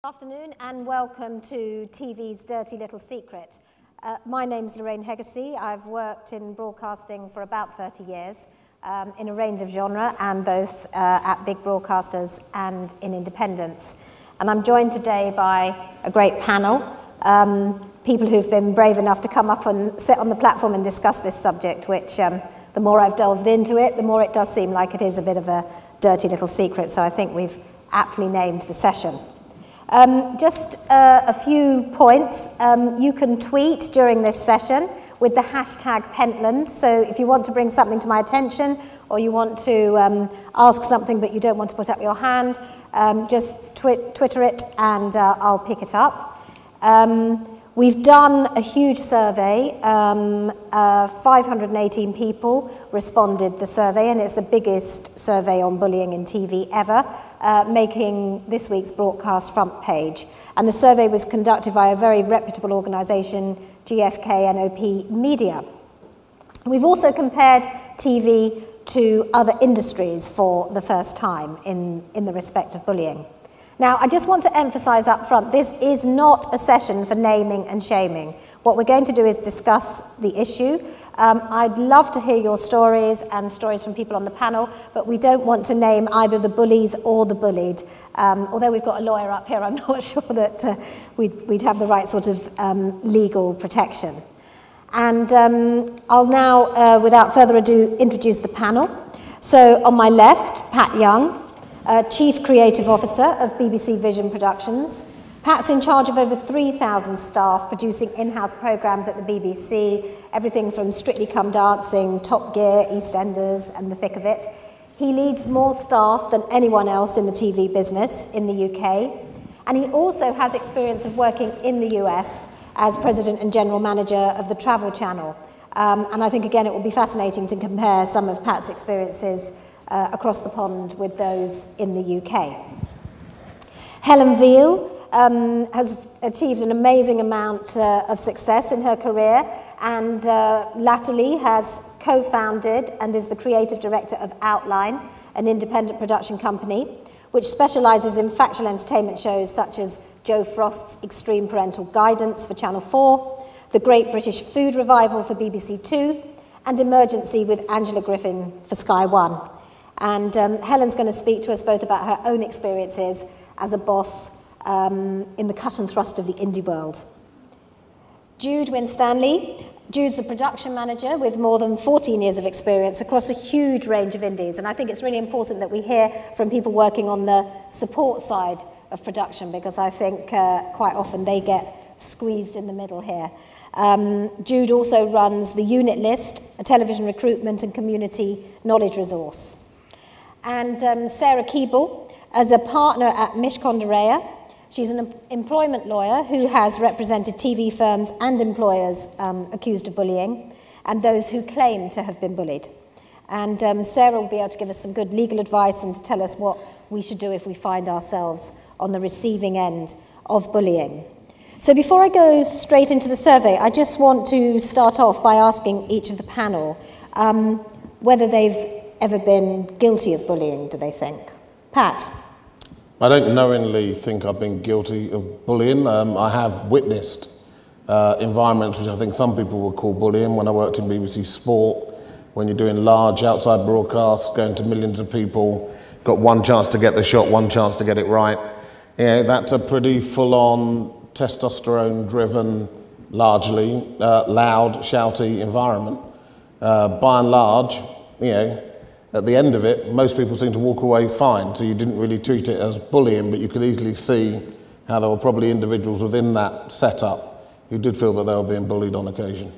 Good afternoon and welcome to TV's Dirty Little Secret. My name's Lorraine Hegacy. I've worked in broadcasting for about 30 years in a range of genre and both at big broadcasters and in independents. And I'm joined today by a great panel, people who've been brave enough to come up and sit on the platform and discuss this subject, which the more I've delved into it, the more it does seem like it is a bit of a dirty little secret. So I think we've aptly named the session. Just a few points. You can tweet during this session with the hashtag Pentland. So if you want to bring something to my attention or you want to ask something but you don't want to put up your hand, just Twitter it and I'll pick it up. We've done a huge survey. 518 people responded to the survey, and it's the biggest survey on bullying in TV ever, making this week's broadcast front page. And the survey was conducted by a very reputable organisation, GfK NOP Media. We've also compared TV to other industries for the first time in the respect of bullying. Now, I just want to emphasise up front, this is not a session for naming and shaming. What we're going to do is discuss the issue. I'd love to hear your stories and stories from people on the panel, but we don't want to name either the bullies or the bullied. Although we've got a lawyer up here, I'm not sure that we'd have the right sort of legal protection. And I'll now, without further ado, introduce the panel. So on my left, Pat Young, Chief Creative Officer of BBC Vision Productions. Pat's in charge of over 3,000 staff producing in-house programmes at the BBC, everything from Strictly Come Dancing, Top Gear, EastEnders and the thick of it. He leads more staff than anyone else in the TV business in the UK, and he also has experience of working in the US as President and General Manager of the Travel Channel. And I think, again, it will be fascinating to compare some of Pat's experiences across the pond with those in the UK. Helen Veal has achieved an amazing amount of success in her career and latterly has co-founded and is the creative director of Outline, an independent production company which specialises in factual entertainment shows such as Joe Frost's Extreme Parental Guidance for Channel 4, The Great British Food Revival for BBC 2, and Emergency with Angela Griffin for Sky One. And Helen's going to speak to us both about her own experiences as a boss in the cut and thrust of the indie world. Jude Winstanley. Jude's the production manager with more than 14 years of experience across a huge range of indies. And I think it's really important that we hear from people working on the support side of production, because I think quite often they get squeezed in the middle here. Jude also runs the Unit List, a television recruitment and community knowledge resource. And Sarah Keeble, as a partner at Mishcon de Rea. She's an employment lawyer who has represented TV firms and employers accused of bullying and those who claim to have been bullied. And Sarah will be able to give us some good legal advice and to tell us what we should do if we find ourselves on the receiving end of bullying. So before I go straight into the survey, I just want to start off by asking each of the panel whether they've ever been guilty of bullying, do they think? Pat? I don't knowingly think I've been guilty of bullying. I have witnessed environments which I think some people would call bullying. When I worked in BBC Sport, when you're doing large outside broadcasts, going to millions of people, got one chance to get the shot, one chance to get it right. Yeah, that's a pretty full-on, testosterone-driven, largely loud, shouty environment. By and large, you know, at the end of it, most people seem to walk away fine, so you didn't really treat it as bullying, but you could easily see how there were probably individuals within that setup who did feel that they were being bullied on occasion.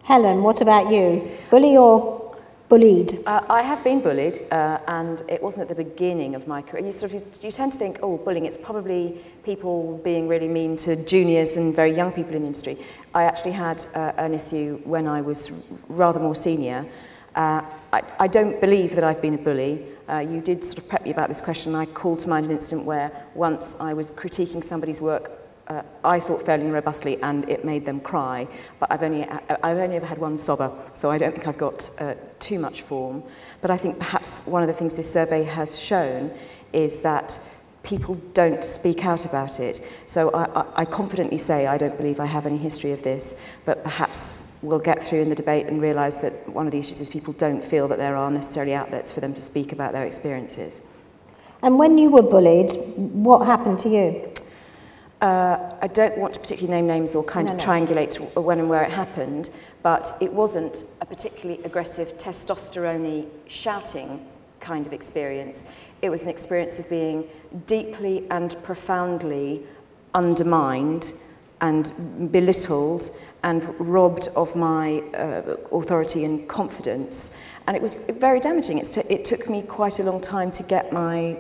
Helen, what about you? Bully or bullied? I have been bullied, and it wasn't at the beginning of my career. You tend to think, oh, bullying, it's probably people being really mean to juniors and very young people in the industry. I actually had an issue when I was rather more senior. I don't believe that I've been a bully. You did sort of prep me about this question. I called to mind an incident where once I was critiquing somebody's work, I thought fairly robustly, and it made them cry. But I've only ever had one sobber, so I don't think I've got too much form. But I think perhaps one of the things this survey has shown is that people don't speak out about it. So I confidently say I don't believe I have any history of this, but perhaps we'll get through in the debate and realise that one of the issues is people don't feel that there are necessarily outlets for them to speak about their experiences. And when you were bullied, what happened to you? I don't want to particularly name names or kind of triangulate when and where it happened, but it wasn't a particularly aggressive, testosterone-y, shouting kind of experience. It was an experience of being deeply and profoundly undermined and belittled and robbed of my authority and confidence. And it was very damaging. It took me quite a long time to get my,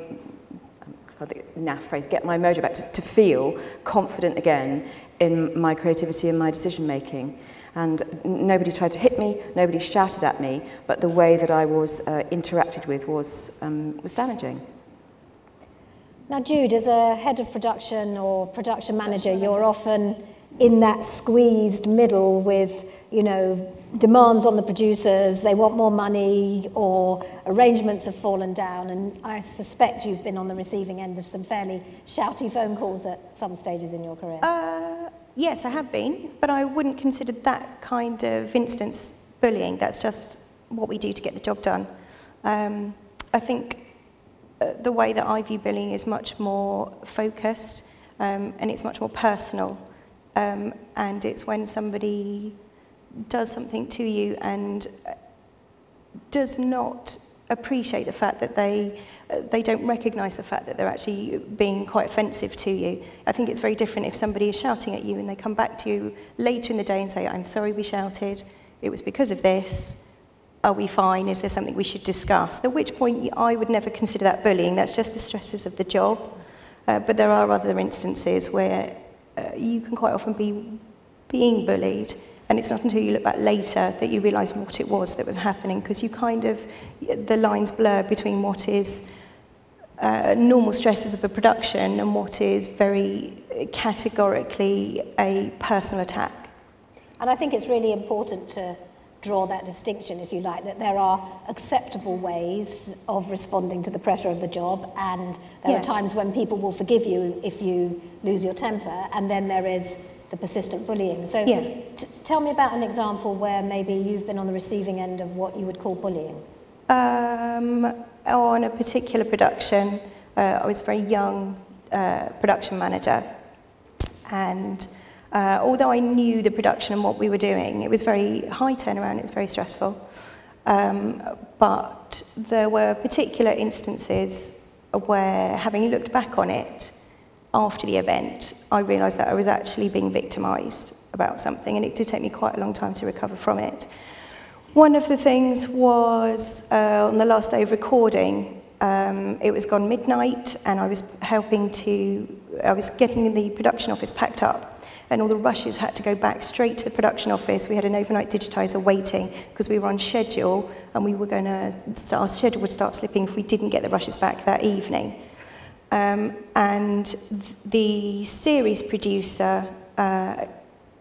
naff phrase, get my mojo back, to feel confident again in my creativity and my decision making. And nobody tried to hit me, nobody shouted at me, but the way that I was interacted with was damaging. Now, Jude, as a head of production or production manager, you're often in that squeezed middle with, you know, demands on the producers, they want more money, or arrangements have fallen down, and I suspect you've been on the receiving end of some fairly shouty phone calls at some stages in your career. Yes, I have been, but I wouldn't consider that kind of instance bullying. That's just what we do to get the job done. I think the way that I view bullying is much more focused, and it's much more personal. And it's when somebody does something to you and does not appreciate the fact that they don't recognise the fact that they're actually being quite offensive to you. I think it's very different if somebody is shouting at you and they come back to you later in the day and say, I'm sorry we shouted, it was because of this, are we fine, is there something we should discuss? At which point I would never consider that bullying, that's just the stresses of the job. But there are other instances where you can quite often be being bullied, and it's not until you look back later that you realise what it was that was happening, because you kind of, the lines blur between what is normal stresses of a production and what is very categorically a personal attack. And I think it's really important to draw that distinction, if you like, that there are acceptable ways of responding to the pressure of the job, and there are times when people will forgive you if you lose your temper, and then there is the persistent bullying. So tell me about an example where maybe you've been on the receiving end of what you would call bullying. On a particular production, I was a very young production manager, and although I knew the production and what we were doing, it was very high turnaround, it was very stressful. But there were particular instances where, having looked back on it after the event, I realised that I was actually being victimised about something, and it did take me quite a long time to recover from it. One of the things was on the last day of recording, it was gone midnight, and I was getting the production office packed up, and all the rushes had to go back straight to the production office. We had an overnight digitiser waiting because we were on schedule, and we were going to our schedule would start slipping if we didn't get the rushes back that evening. And the series producer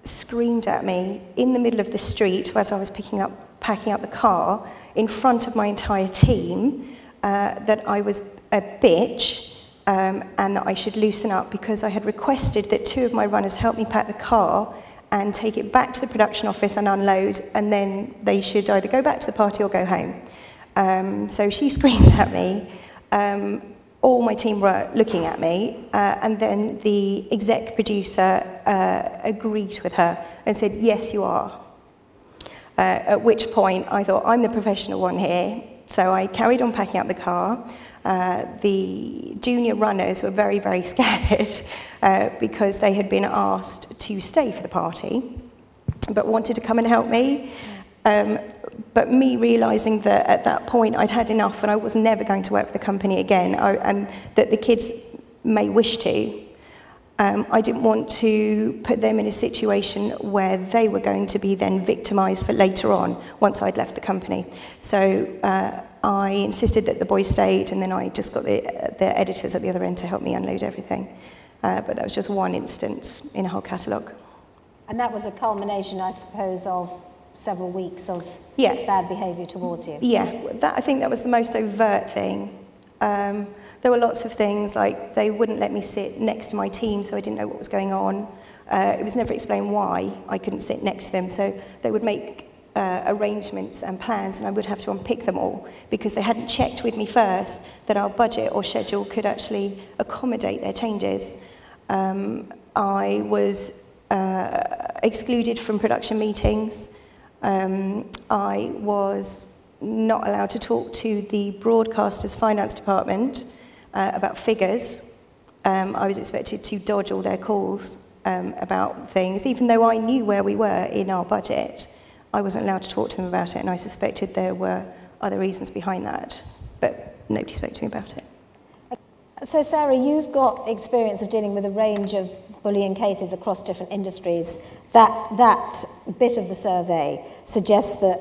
screamed at me in the middle of the street as I was packing up the car in front of my entire team that I was a bitch. And that I should loosen up because I had requested that 2 of my runners help me pack the car and take it back to the production office and unload, and then they should either go back to the party or go home. So she screamed at me. All my team were looking at me, and then the exec producer agreed with her and said, yes, you are. At which point I thought, I'm the professional one here. So I carried on packing up the car. The junior runners were very, very scared because they had been asked to stay for the party, but wanted to come and help me. But me realising that at that point I'd had enough and I was never going to work for the company again, and that the kids may wish to, I didn't want to put them in a situation where they were going to be then victimised for later on once I'd left the company. So I insisted that the boys stayed, and then I just got the editors at the other end to help me unload everything. But that was just one instance in a whole catalogue. And that was a culmination, I suppose, of several weeks of bad behaviour towards you. Yeah, I think that was the most overt thing. there were lots of things, like they wouldn't let me sit next to my team, so I didn't know what was going on. It was never explained why I couldn't sit next to them, so they would make arrangements and plans, and I would have to unpick them all because they hadn't checked with me first that our budget or schedule could actually accommodate their changes. I was excluded from production meetings. I was not allowed to talk to the broadcaster's finance department about figures. I was expected to dodge all their calls about things, even though I knew where we were in our budget. I wasn't allowed to talk to them about it, and I suspected there were other reasons behind that, but nobody spoke to me about it. So Sarah, you've got experience of dealing with a range of bullying cases across different industries. That bit of the survey suggests that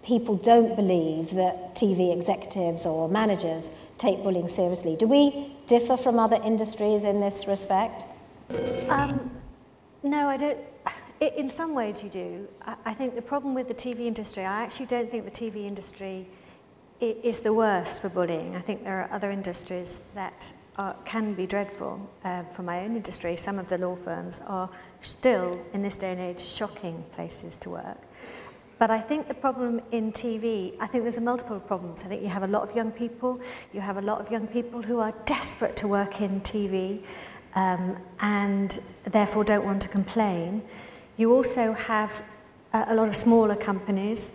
people don't believe that TV executives or managers take bullying seriously. Do we differ from other industries in this respect? No, I don't. In some ways you do. I think the problem with the TV industry, I actually don't think the TV industry is the worst for bullying. I think there are other industries that can be dreadful. For my own industry, some of the law firms are still, in this day and age, shocking places to work. But I think the problem in TV, I think there's a multiple problems. I think you have a lot of young people. You have a lot of young people who are desperate to work in TV and therefore don't want to complain. You also have a lot of smaller companies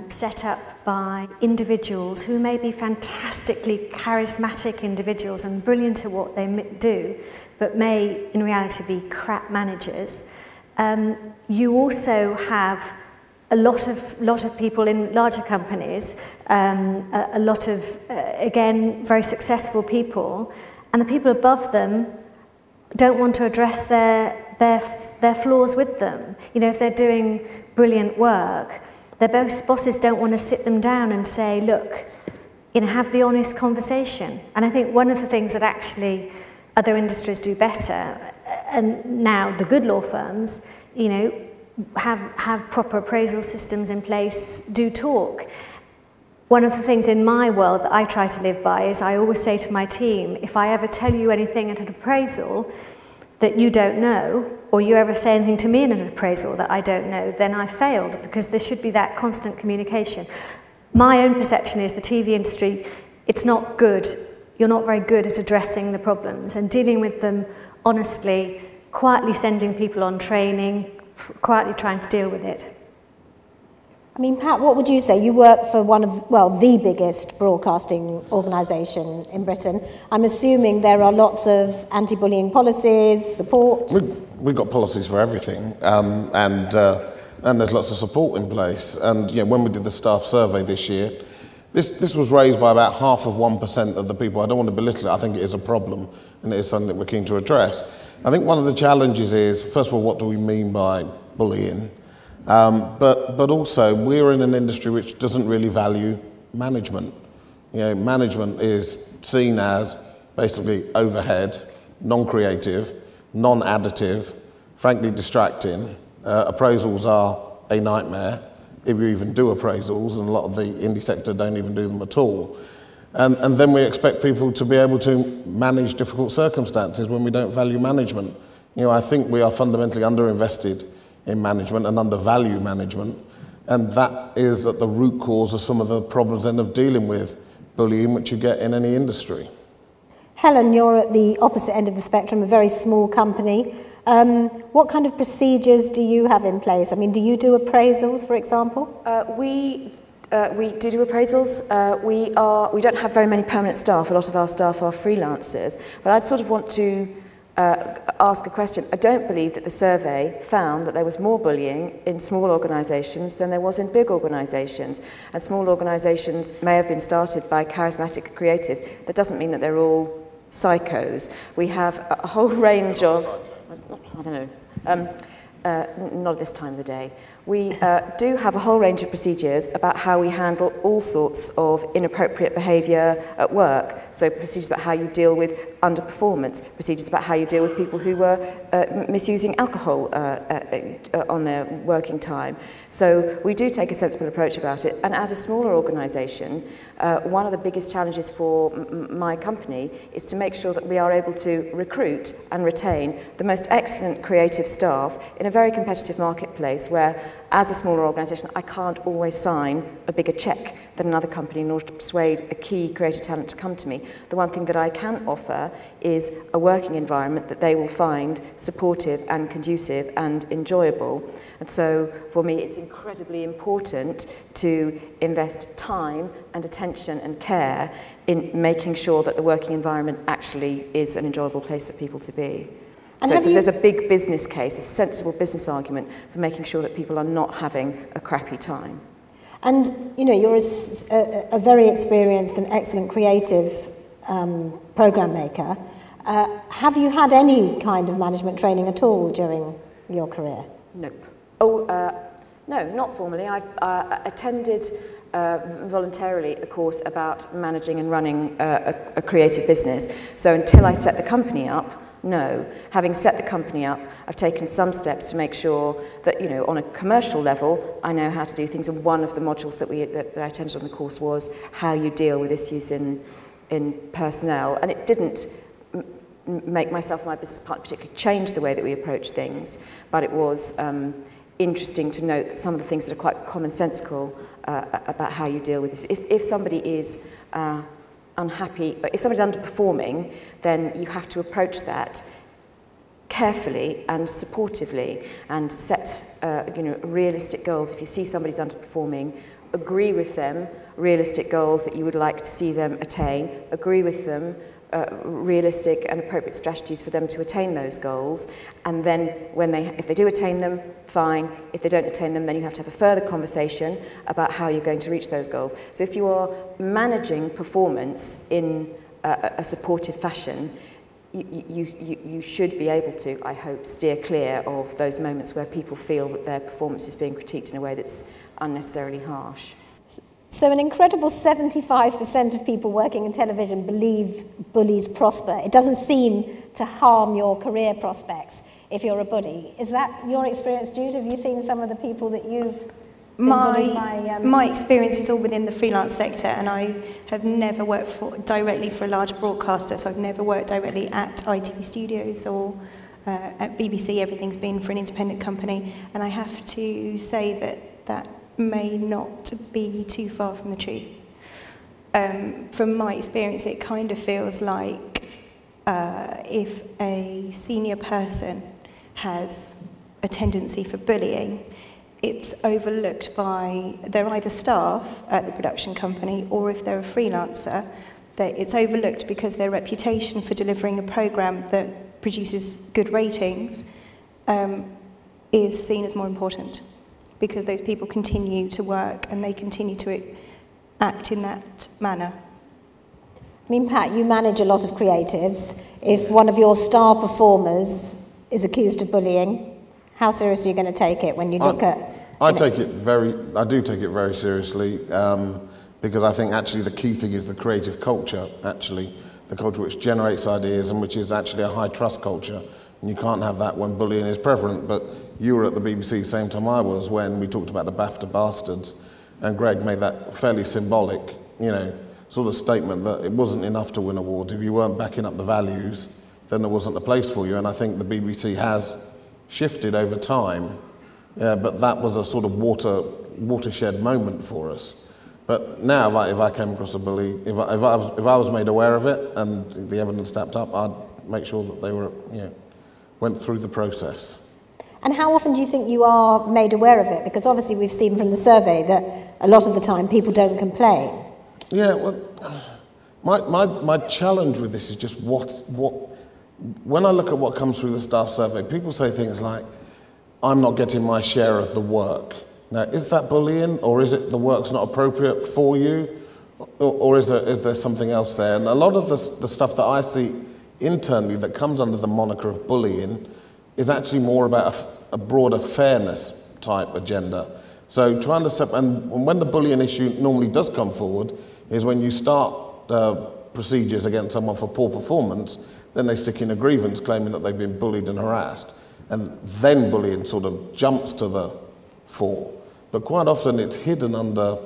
set up by individuals who may be fantastically charismatic individuals and brilliant at what they do, but may in reality be crap managers. You also have a lot of people in larger companies, a lot of, again, very successful people, and the people above them don't want to address their flaws with them. You know, if they're doing brilliant work, their bosses don't want to sit them down and say, look, you know, have the honest conversation. And I think one of the things that actually other industries do better, and now the good law firms, you know, have proper appraisal systems in place, do talk. One of the things in my world that I try to live by is I always say to my team, if I ever tell you anything at an appraisal that you don't know, or you ever say anything to me in an appraisal that I don't know, then I failed, because there should be that constant communication. My own perception is the TV industry, it's not good. You're not very good at addressing the problems and dealing with them honestly, quietly sending people on training, quietly trying to deal with it. I mean, Pat, what would you say? You work for one of, well, the biggest broadcasting organisation in Britain. I'm assuming there are lots of anti-bullying policies, support. We've got policies for everything, and there's lots of support in place. And you know, when we did the staff survey this year, this was raised by about 0.5% of the people. I don't want to belittle it. I think it is a problem, and it is something that we're keen to address. I think one of the challenges is, first of all, what do we mean by bullying? But also, we're in an industry which doesn't really value management. You know, management is seen as basically overhead, non-creative, non-additive, frankly distracting. Appraisals are a nightmare, if you even do appraisals, and a lot of the indie sector don't even do them at all. And then we expect people to be able to manage difficult circumstances when we don't value management. You know, I think we are fundamentally underinvested in management and undervalue management, and that is at the root cause of some of the problems then of dealing with bullying which you get in any industry. Helen, you're at the opposite end of the spectrum, a very small company. What kind of procedures do you have in place? I mean, do you do appraisals, for example? We do appraisals. We don't have very many permanent staff. A lot of our staff are freelancers, but I'd sort of want to ask a question. I don't believe that the survey found that there was more bullying in small organisations than there was in big organisations. And small organisations may have been started by charismatic creatives. That doesn't mean that they're all psychos. We have a whole range of, I don't know, not at this time of the day. We do have a whole range of procedures about how we handle all sorts of inappropriate behaviour at work. So procedures about how you deal with underperformance, procedures about how you deal with people who were misusing alcohol on their working time. So we do take a sensible approach about it. And as a smaller organisation, one of the biggest challenges for my company is to make sure that we are able to recruit and retain the most excellent creative staff in a very competitive marketplace where, as a smaller organisation, I can't always sign a bigger cheque than another company in order to persuade a key creative talent to come to me. The one thing that I can offer is a working environment that they will find supportive and conducive and enjoyable. And so for me, it's incredibly important to invest time and attention and care in making sure that the working environment actually is an enjoyable place for people to be. And so there's a big business case, a sensible business argument for making sure that people are not having a crappy time. And, you know, you're a very experienced and excellent creative program maker. Have you had any kind of management training at all during your career? Nope. Oh, no, not formally. I've attended voluntarily a course about managing and running a creative business. So until I set the company up, no. Having set the company up, I've taken some steps to make sure that, you know, on a commercial level, I know how to do things. And one of the modules that I attended on the course was how you deal with issues in personnel. And it didn't make myself and my business partner particularly change the way that we approach things, but it was interesting to note that some of the things that are quite commonsensical about how you deal with this. If somebody is unhappy, if somebody's underperforming, then you have to approach that carefully and supportively and set realistic goals. If you see somebody's underperforming, agree with them realistic goals that you would like to see them attain, agree with them realistic and appropriate strategies for them to attain those goals, and then if they do attain them, fine. If they don't attain them, then you have to have a further conversation about how you're going to reach those goals. So if you are managing performance in a supportive fashion, you should be able to, I hope, steer clear of those moments where people feel that their performance is being critiqued in a way that's unnecessarily harsh. So an incredible 75% of people working in television believe bullies prosper. It doesn't seem to harm your career prospects if you're a bully. Is that your experience, Jude? Have you seen some of the people that you've been bullied by? My experience is all within the freelance sector, and I have never worked directly for a large broadcaster, so I've never worked directly at ITV Studios or at BBC. Everything's been for an independent company, and I have to say that may not be too far from the truth. From my experience, it kind of feels like if a senior person has a tendency for bullying, it's overlooked by their either staff at the production company, or if they're a freelancer, that it's overlooked because their reputation for delivering a programme that produces good ratings is seen as more important, because those people continue to work and they continue to act in that manner. I mean, Pat, you manage a lot of creatives. If one of your star performers is accused of bullying, how seriously are you going to take it when you look at... I do take it very seriously, because I think actually the key thing is the creative culture, actually, the culture which generates ideas and which is actually a high trust culture. And you can't have that when bullying is prevalent. But you were at the BBC same time I was when we talked about the BAFTA bastards, and Greg made that fairly symbolic, sort of statement that it wasn't enough to win awards. If you weren't backing up the values, then there wasn't a place for you. And I think the BBC has shifted over time, but that was a sort of watershed moment for us. But now, if I came across a bully, if I was made aware of it and the evidence stacked up, I'd make sure that they were, went through the process. And how often do you think you are made aware of it? Because obviously we've seen from the survey that a lot of the time people don't complain. Yeah, well, my challenge with this is just when I look at what comes through the staff survey, people say things like, I'm not getting my share of the work. Now, is that bullying, or is it the work's not appropriate for you, or is there something else there? And a lot of the stuff that I see internally that comes under the moniker of bullying is actually more about a broader fairness type agenda. So trying to separate, and when the bullying issue normally does come forward is when you start procedures against someone for poor performance, then they stick in a grievance claiming that they've been bullied and harassed. And then bullying sort of jumps to the fore. But quite often it's hidden under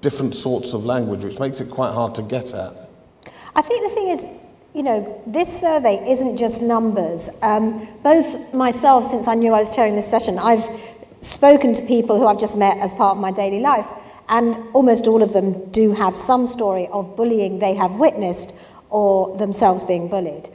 different sorts of language, which makes it quite hard to get at. I think the thing is, you know, this survey isn't just numbers. Both myself, since I knew I was chairing this session, I've spoken to people who I've just met as part of my daily life, and almost all of them do have some story of bullying they have witnessed or themselves being bullied.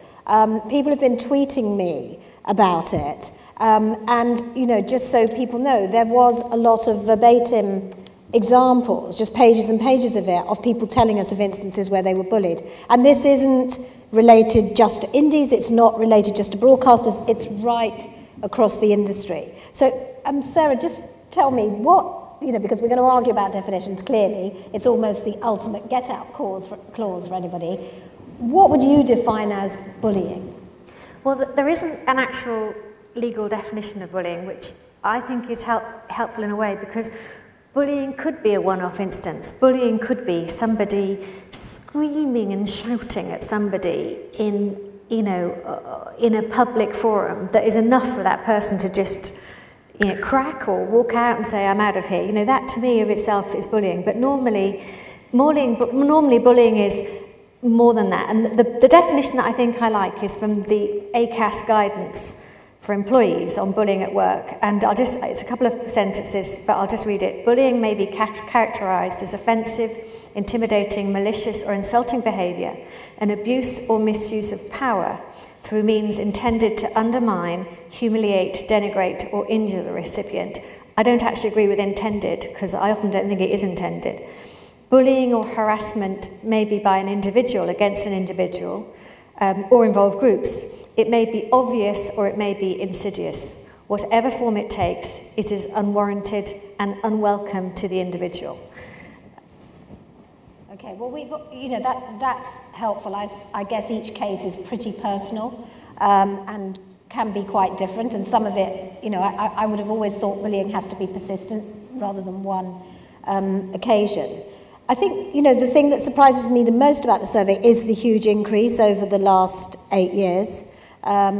People have been tweeting me about it, and, you know, just so people know, there was a lot of verbatim examples, just pages and pages of it, of people telling us of instances where they were bullied. And this isn't related just to indies, it's not related just to broadcasters, it's right across the industry. So, Sarah, just tell me what, you know, because we're going to argue about definitions clearly, it's almost the ultimate get-out clause for anybody. What would you define as bullying? Well, there isn't an actual legal definition of bullying, which I think is helpful in a way, because bullying could be a one-off instance. Bullying could be somebody screaming and shouting at somebody in, you know, in a public forum that is enough for that person to just, you know, crack or walk out and say, I'm out of here. You know, that to me of itself is bullying. But normally bullying is more than that. And the definition that I think I like is from the ACAS guidance for employees on bullying at work. And it's a couple of sentences, but I'll just read it. Bullying may be characterized as offensive, intimidating, malicious or insulting behavior, an abuse or misuse of power through means intended to undermine, humiliate, denigrate or injure the recipient. I don't actually agree with intended, because I often don't think it is intended. Bullying or harassment may be by an individual against an individual, or involve groups. It may be obvious or it may be insidious. Whatever form it takes, it is unwarranted and unwelcome to the individual. Okay, well, you know, that's helpful. I guess each case is pretty personal and can be quite different. And some of it, you know, I would have always thought bullying has to be persistent rather than one occasion. I think, you know, the thing that surprises me the most about the survey is the huge increase over the last 8 years. I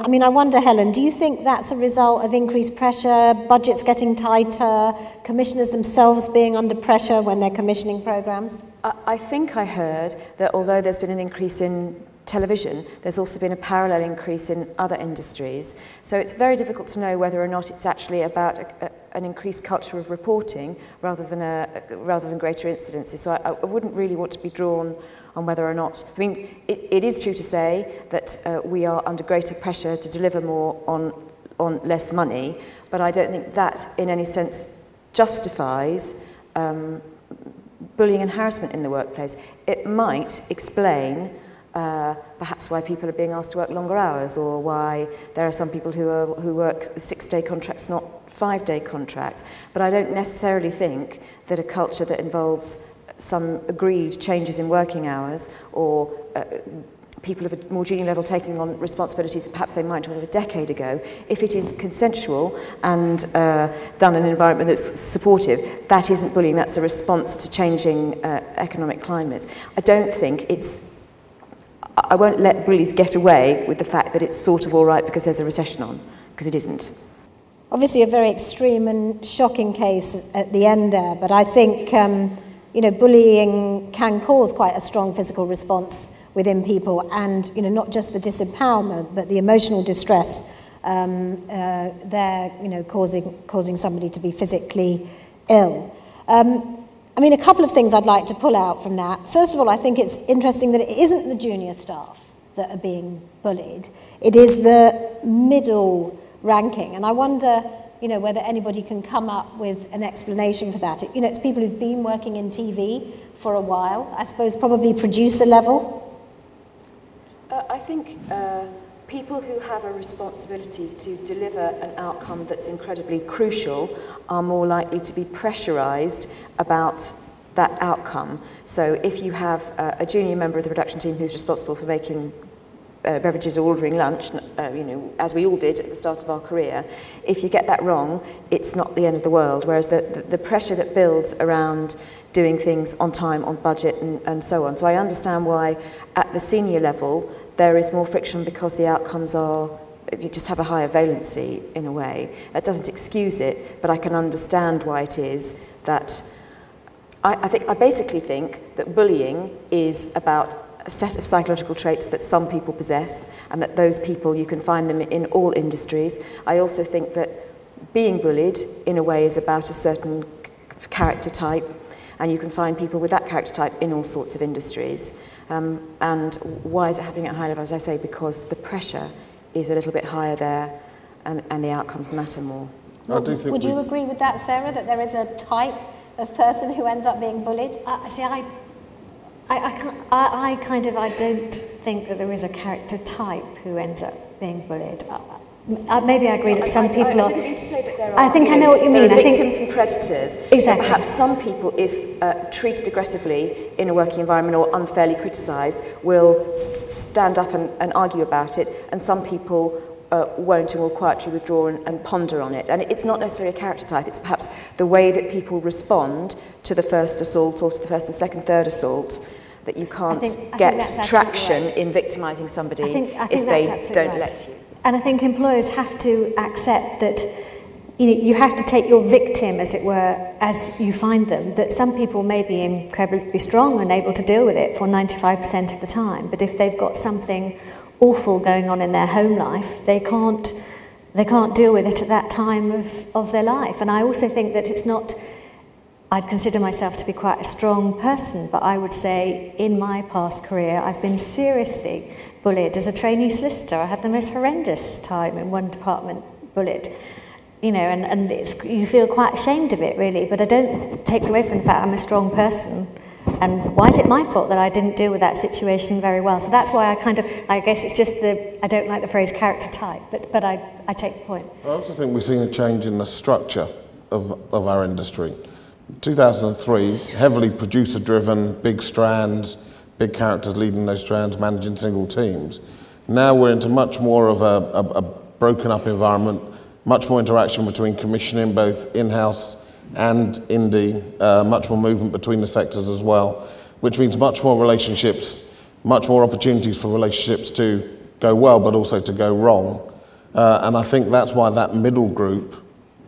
mean, I wonder, Helen, do you think that's a result of increased pressure, budgets getting tighter, commissioners themselves being under pressure when they're commissioning programmes? I think I heard that although there's been an increase in television, there's also been a parallel increase in other industries. So it's very difficult to know whether or not it's actually about an increased culture of reporting rather than greater incidences. So I wouldn't really want to be drawn on whether or not. I mean, it is true to say that we are under greater pressure to deliver more on less money, but I don't think that in any sense justifies bullying and harassment in the workplace. It might explain perhaps why people are being asked to work longer hours, or why there are some people who work 6-day contracts, not 5-day contracts. But I don't necessarily think that a culture that involves some agreed changes in working hours, or people of a more junior level taking on responsibilities that perhaps they might have a decade ago, if it is consensual and done in an environment that's supportive, that isn't bullying, that's a response to changing economic climates. I won't let bullies get away with the fact that it's sort of all right because there's a recession on, because it isn't. Obviously a very extreme and shocking case at the end there, but I think you know, bullying can cause quite a strong physical response within people, and, you know, not just the disempowerment, but the emotional distress there, you know, causing somebody to be physically ill. I mean, a couple of things I'd like to pull out from that. First of all, I think it's interesting that it isn't the junior staff that are being bullied. It is the middle ranking. And I wonder, you know, whether anybody can come up with an explanation for that. You know, it's people who've been working in TV for a while, I suppose probably producer level. I think people who have a responsibility to deliver an outcome that's incredibly crucial are more likely to be pressurised about that outcome. So if you have a junior member of the production team who's responsible for making beverages or ordering lunch, you know, as we all did at the start of our career, if you get that wrong, it's not the end of the world. Whereas the pressure that builds around doing things on time, on budget, and so on. So I understand why at the senior level there is more friction, because the outcomes are, you just have a higher valency in a way. That doesn't excuse it, but I can understand why it is that I basically think that bullying is about a set of psychological traits that some people possess, and that those people, you can find them in all industries. I also think that being bullied in a way is about a certain character type, and you can find people with that character type in all sorts of industries. And why is it happening at a high level? As I say, because the pressure is a little bit higher there, and the outcomes matter more. Would you agree with that, Sarah, that there is a type of person who ends up being bullied? I don't think that there is a character type who ends up being bullied. Maybe I agree that some people are. I didn't mean to say that there are. I think I know what you mean. There are victims and predators. Exactly. Perhaps some people, if treated aggressively in a working environment or unfairly criticised, will stand up and argue about it, and some people won't and will quietly withdraw and ponder on it. And it's not necessarily a character type, it's perhaps the way that people respond to the first assault or to the first and second, third assault, that you can't get traction in victimising somebody if they don't let you. And I think employers have to accept that, you know, you have to take your victim, as it were, as you find them, that some people may be incredibly strong and able to deal with it for 95% of the time, but if they've got something awful going on in their home life, they can't deal with it at that time of their life. And I also think that it's not, I'd consider myself to be quite a strong person, but I would say in my past career I've been seriously bullied. As a trainee solicitor, I had the most horrendous time in one department, bullied. You know, and you feel quite ashamed of it, really, but it takes away from the fact I'm a strong person. And why is it my fault that I didn't deal with that situation very well? So that's why I guess it's just I don't like the phrase character type, but I take the point. I also think we're seeing a change in the structure of our industry. 2003, heavily producer-driven, big strands, big characters leading those strands, managing single teams. Now we're into much more of a broken-up environment, much more interaction between commissioning, both in-house and indie, much more movement between the sectors as well, which means much more relationships, much more opportunities for relationships to go well, but also to go wrong. And I think that's why that middle group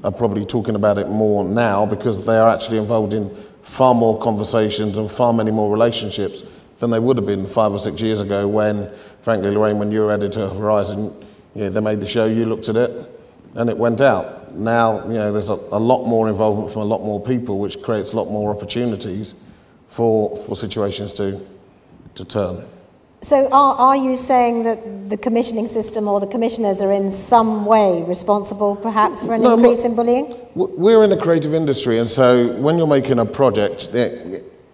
are probably talking about it more now, because they are actually involved in far more conversations and far many more relationships than they would have been 5 or 6 years ago when, frankly, Lorraine, when you were editor of Horizon, you know, they made the show, you looked at it, and it went out. Now, you know, there's a lot more involvement from a lot more people, which creates a lot more opportunities for situations to turn. So are you saying that the commissioning system or the commissioners are in some way responsible, perhaps, for an increase in bullying? We're in a creative industry, and so when you're making a project,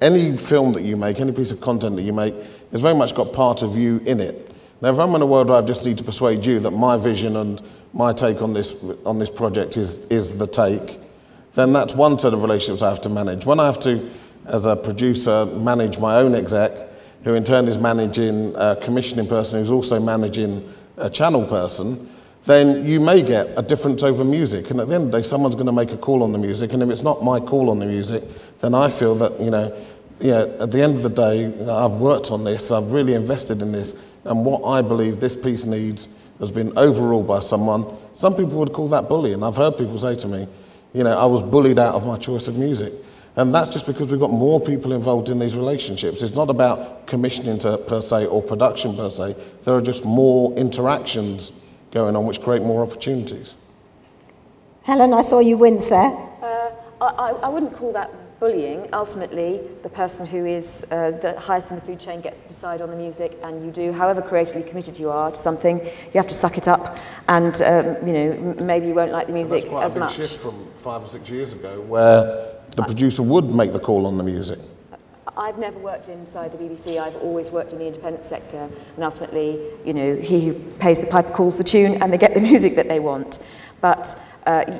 any film that you make, any piece of content that you make, has very much got part of you in it. Now, if I'm in a world where I just need to persuade you that my vision and my take on this project is the take, then that's one set of relationships I have to manage. When I have to, as a producer, manage my own exec, who in turn is managing a commissioning person who's also managing a channel person, then you may get a difference over music. And at the end of the day, someone's going to make a call on the music, and if it's not my call on the music, then I feel that, at the end of the day, I've worked on this, I've really invested in this, and what I believe this piece needs has been overruled by someone. Some people would call that bullying. I've heard people say to me, I was bullied out of my choice of music. And that's just because we've got more people involved in these relationships. It's not about commissioning per se or production per se. There are just more interactions going on which create more opportunities. Helen, I saw you wince there. I wouldn't call that bullying. Ultimately, the person who is the highest in the food chain gets to decide on the music, and you do, however creatively committed you are to something, you have to suck it up, and maybe you won't like the music as much. That's quite a big shift from 5 or 6 years ago, where the producer would make the call on the music. I've never worked inside the BBC. I've always worked in the independent sector, and ultimately, he who pays the piper calls the tune, and they get the music that they want. But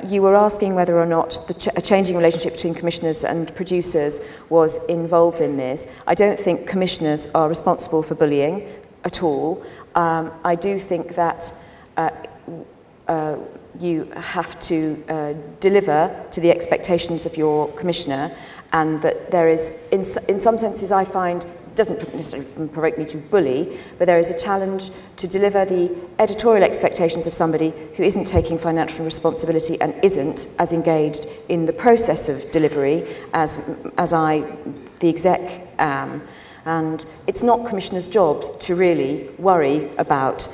you were asking whether or not a changing relationship between commissioners and producers was involved in this. I don't think commissioners are responsible for bullying at all. I do think that you have to deliver to the expectations of your commissioner, and that there is, in some senses I find, doesn't necessarily provoke me to bully, but there is a challenge to deliver the editorial expectations of somebody who isn't taking financial responsibility and isn't as engaged in the process of delivery as I, the exec, am. And it's not Commissioner's job to really worry about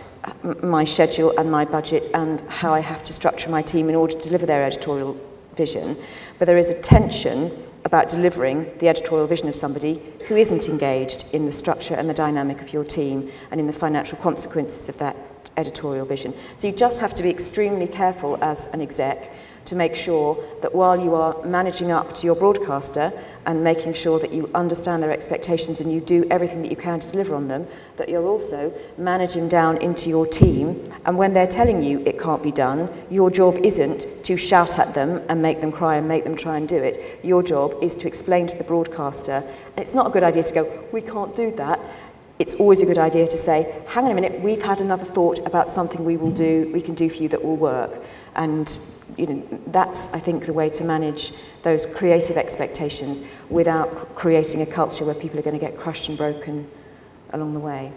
my schedule and my budget and how I have to structure my team in order to deliver their editorial vision. But there is a tension about delivering the editorial vision of somebody who isn't engaged in the structure and the dynamic of your team and in the financial consequences of that editorial vision. So you just have to be extremely careful as an exec to make sure that while you are managing up to your broadcaster and making sure that you understand their expectations and you do everything that you can to deliver on them, that you're also managing down into your team, and when they're telling you it can't be done, your job isn't to shout at them and make them cry and make them try and do it. Your job is to explain to the broadcaster, and it's not a good idea to go, we can't do that. It's always a good idea to say, hang on a minute, we've had another thought about something we can do for you that will work. And that's, I think, the way to manage those creative expectations without creating a culture where people are going to get crushed and broken along the way.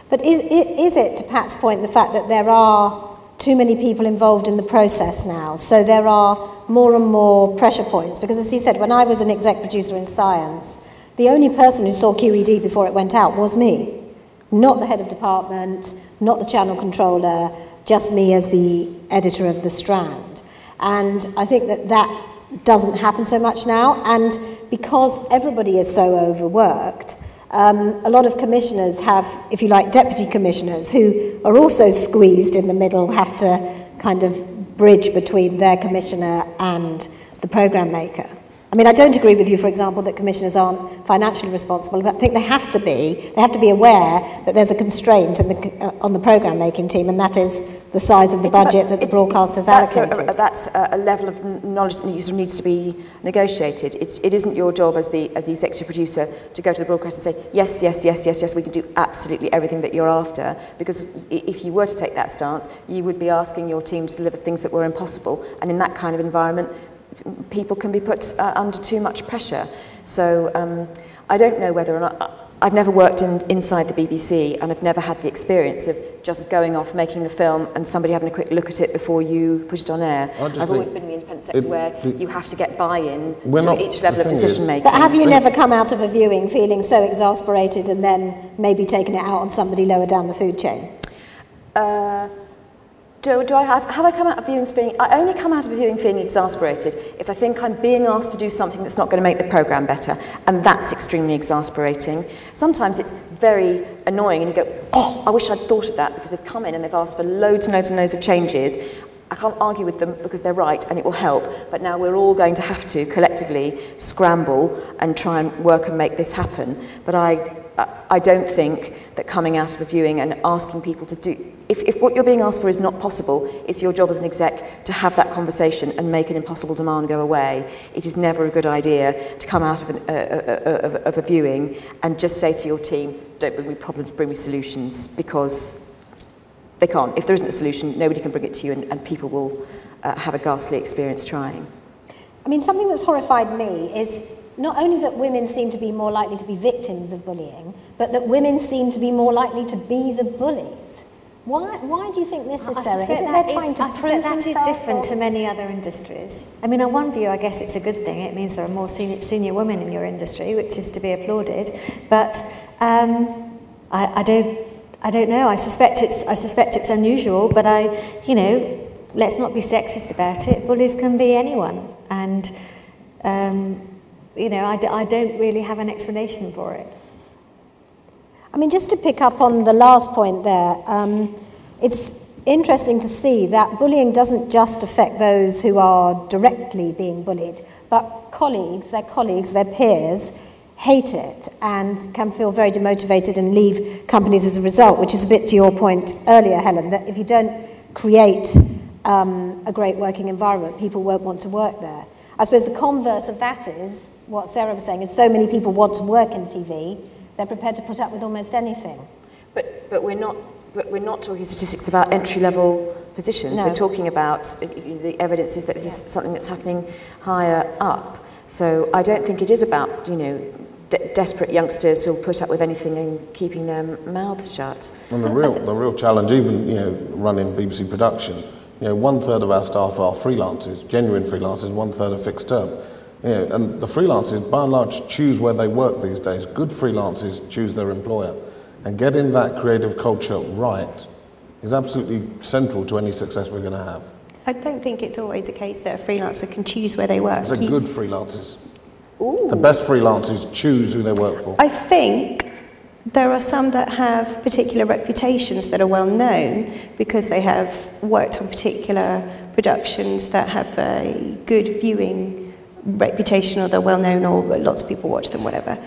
But is it, to Pat's point, the fact that there are too many people involved in the process now, so there are more and more pressure points? Because as he said, when I was an exec producer in science, the only person who saw QED before it went out was me. Not the head of department, not the channel controller, just me as the editor of The Strand. And I think that doesn't happen so much now, and because everybody is so overworked, a lot of commissioners have, if you like, deputy commissioners who are also squeezed in the middle, have to kind of bridge between their commissioner and the programme maker. I mean, I don't agree with you, for example, that commissioners aren't financially responsible, but I think they have to be aware that there's a constraint on the programme-making team, and that is the size of the budget that the broadcaster's allocated. That's a level of knowledge that needs to be negotiated. It isn't your job as the executive producer to go to the broadcaster and say, yes, we can do absolutely everything that you're after, because if you were to take that stance, you would be asking your team to deliver things that were impossible, and in that kind of environment, people can be put under too much pressure. So I don't know whether or not, I've never worked inside the BBC, and I've never had the experience of just going off, making the film, and somebody having a quick look at it before you put it on air. I've always been in the independent sector where you have to get buy-in to each level of decision making. But have you never come out of a viewing feeling so exasperated and then maybe taken it out on somebody lower down the food chain? Have I come out of viewings feeling... I only come out of a viewing feeling exasperated if I think I'm being asked to do something that's not going to make the programme better, and that's extremely exasperating. Sometimes it's very annoying and you go, oh, I wish I'd thought of that, because they've come in and they've asked for loads and loads and loads of changes. I can't argue with them because they're right and it will help, but now we're all going to have to collectively scramble and try and work and make this happen. But I don't think that coming out of a viewing and asking people to do... If what you're being asked for is not possible, it's your job as an exec to have that conversation and make an impossible demand go away. It is never a good idea to come out of a viewing and just say to your team, don't bring me problems, bring me solutions, because they can't. If there isn't a solution, nobody can bring it to you, and people will have a ghastly experience trying. I mean, something that's horrified me is not only that women seem to be more likely to be victims of bullying, but that women seem to be more likely to be the bullies. Why do you think this is, Sarah? Isn't there trying to prove that is different to many other industries. I mean, on one view, I guess it's a good thing. It means there are more senior women in your industry, which is to be applauded. But I don't know. I suspect it's unusual. But let's not be sexist about it. Bullies can be anyone, and I don't really have an explanation for it. I mean, just to pick up on the last point there, it's interesting to see that bullying doesn't just affect those who are directly being bullied, but their peers, hate it and can feel very demotivated and leave companies as a result, which is a bit to your point earlier, Helen, that if you don't create a great working environment, people won't want to work there. I suppose the converse of that is, what Sarah was saying, is so many people want to work in TV, they're prepared to put up with almost anything. But we're not But we're not talking statistics about entry-level positions. No. We're talking about the evidence is that this is something that's happening higher up. So I don't think it is about, desperate youngsters who'll put up with anything and keeping their mouths shut. And the real challenge, even running BBC production, 1/3 of our staff are freelancers, genuine freelancers, 1/3 are fixed term. And the freelancers, by and large, choose where they work these days. Good freelancers choose their employer. And getting that creative culture right is absolutely central to any success we're going to have. I don't think it's always the case that a freelancer can choose where they work. They're good freelancers. Ooh. The best freelancers choose who they work for. I think there are some that have particular reputations that are well known because they have worked on particular productions that have a good viewing reputation, or they're well known, or lots of people watch them, whatever.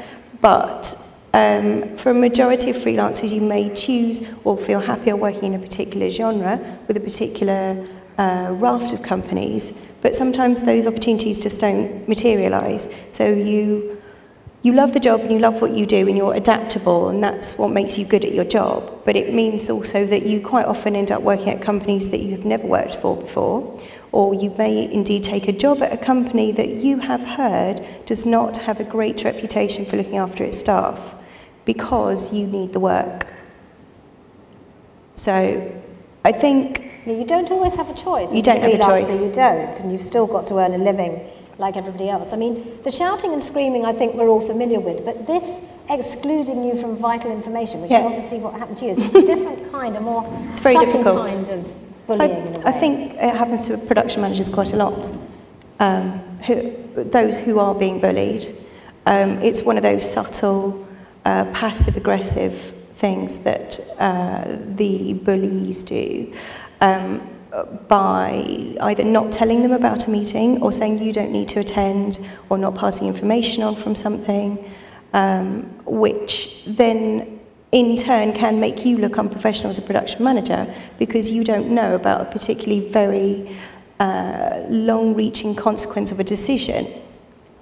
But for a majority of freelancers, you may choose or feel happier working in a particular genre with a particular raft of companies, but sometimes those opportunities just don't materialise. So you love the job and you love what you do and you're adaptable, and that's what makes you good at your job. But it means also that you quite often end up working at companies that you have never worked for before, or you may indeed take a job at a company that you have heard does not have a great reputation for looking after its staff because you need the work. So I think... You don't always have a choice. You don't have a choice. You don't, and you've still got to earn a living like everybody else. I mean, the shouting and screaming I think we're all familiar with, but this excluding you from vital information, which is obviously what happened to you, is a different kind, a more very subtle difficult kind of bullying in a way. I think it happens to production managers quite a lot, those who are being bullied. It's one of those subtle, passive-aggressive things that the bullies do. By either not telling them about a meeting or saying you don't need to attend, or not passing information on from something, which then in turn can make you look unprofessional as a production manager because you don't know about a particularly very long-reaching consequence of a decision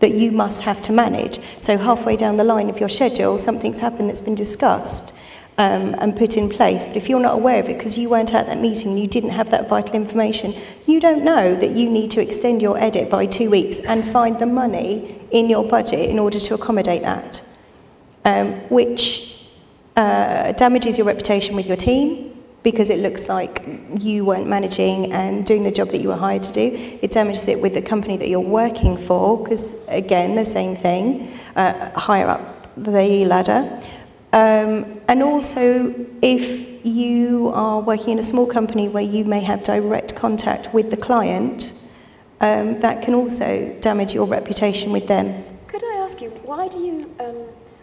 that you must have to manage. So halfway down the line of your schedule, something's happened that's been discussed and put in place. But if you're not aware of it because you weren't at that meeting and you didn't have that vital information, you don't know that you need to extend your edit by 2 weeks and find the money in your budget in order to accommodate that, which damages your reputation with your team because it looks like you weren't managing and doing the job that you were hired to do. It damages it with the company that you're working for because, again, the same thing, higher up the ladder. And also, if you are working in a small company where you may have direct contact with the client, that can also damage your reputation with them. Could I ask you, why do you,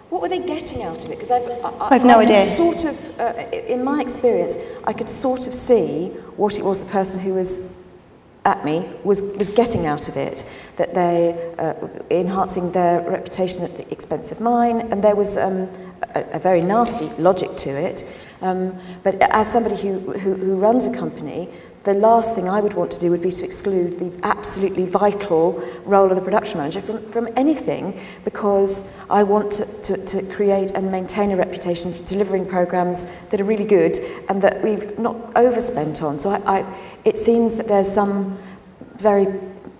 what were they getting out of it? Because I've no idea. Sort of, in my experience, I could sort of see what it was the person who was at me was getting out of it, that they enhancing their reputation at the expense of mine, and there was a very nasty logic to it. But as somebody who runs a company, the last thing I would want to do would be to exclude the absolutely vital role of the production manager from anything, because I want to create and maintain a reputation for delivering programmes that are really good and that we've not overspent on. So it seems that there's some very